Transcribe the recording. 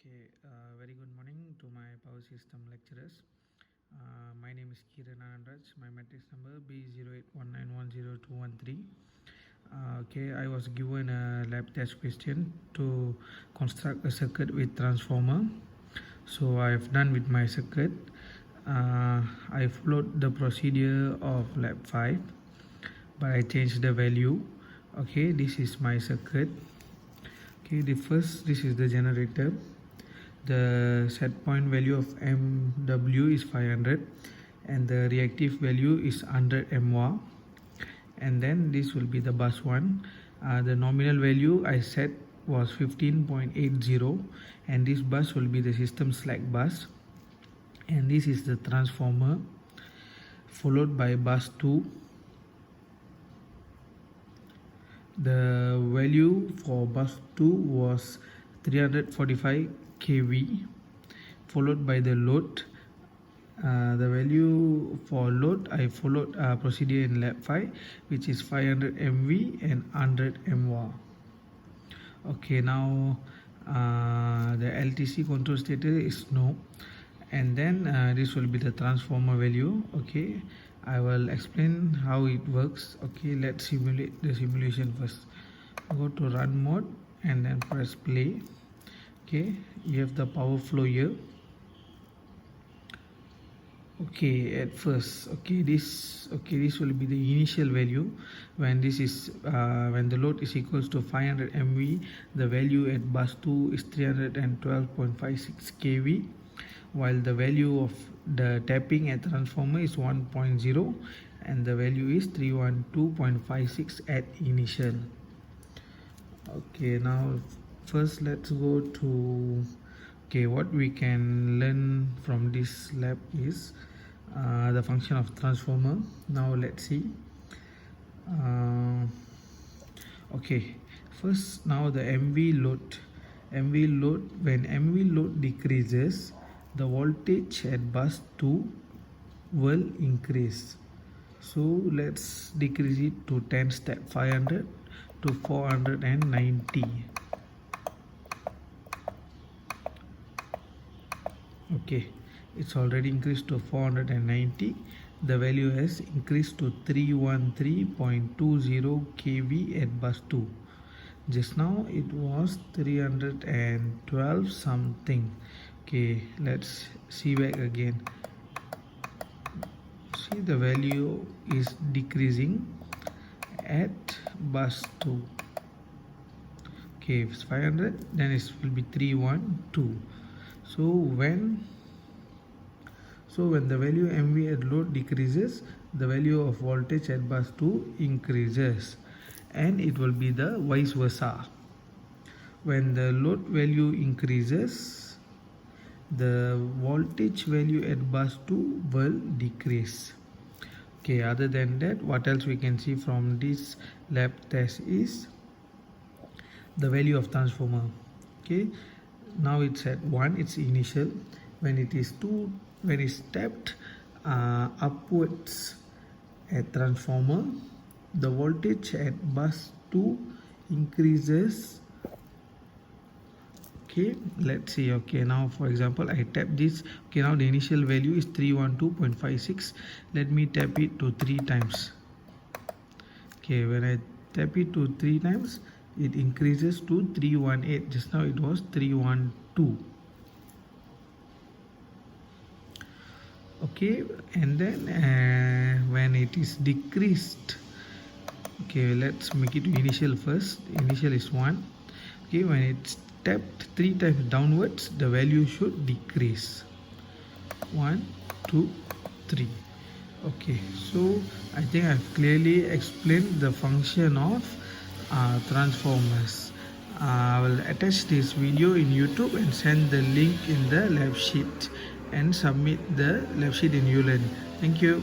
Very good morning to my power system lecturers. My name is Kiran Anandraj. My matrix number B0819102113. I was given a lab test question to construct a circuit with transformer. So I have done with my circuit. I followed the procedure of lab 5, but I changed the value. Okay, this is my circuit. Okay, this is the generator. The set point value of MW is 500 and the reactive value is 100 mW, and then this will be the bus 1. The nominal value I set was 15.80, and this bus will be the system slack bus, and this is the transformer, followed by bus 2. The value for bus 2 was 345 kV, followed by the load. The value for load, I followed procedure in lab 5, which is 500 MV and 100 mW. Okay, now the LTC control status is no, and then this will be the transformer value. Okay, I will explain how it works. Okay, let's simulate the simulation first. Go to run mode and then press play. Okay, you have the power flow here. Okay, at first, this will be the initial value when this is when the load is equals to 500 MV. The value at bus 2 is 312.56 kV, while the value of the tapping at transformer is 1.0 and the value is 312.56 at initial. Okay, now first let's go to what we can learn from this lab is the function of transformer. Now let's see. First, now the MV load, when MV load decreases, the voltage at bus 2 will increase. So let's decrease it to 10 step, 500 to 490. Okay, it's already increased to 490. The value has increased to 313.20 kV at bus 2. Just now it was 312 something. Okay, let's see back again. See, the value is decreasing at bus 2. Okay, if it's 500, then it will be 312. So when the value MV at load decreases, the value of voltage at bus 2 increases, and it will be the vice versa. When the load value increases, the voltage value at bus 2 will decrease. Okay, other than that, what else we can see from this lab test is the value of transformer. Okay, now it's at 1, it's initial. When it is 2, when it's tapped upwards at transformer, the voltage at bus 2 increases. Okay, let's see. Okay, now for example, I tap this. Okay, now the initial value is 312.56. Let me tap it to 3 times. Okay, when I tap it to 3 times, it increases to 318. Just now it was 312. Okay, and then when it is decreased, okay, let's make it initial first. Initial is 1. Okay, when it's tapped 3 times downwards, the value should decrease. 1, 2, 3. Okay, so I think I've clearly explained the function of transformers. I will attach this video in YouTube and send the link in the lab sheet and submit the lab sheet in ULearn. Thank you.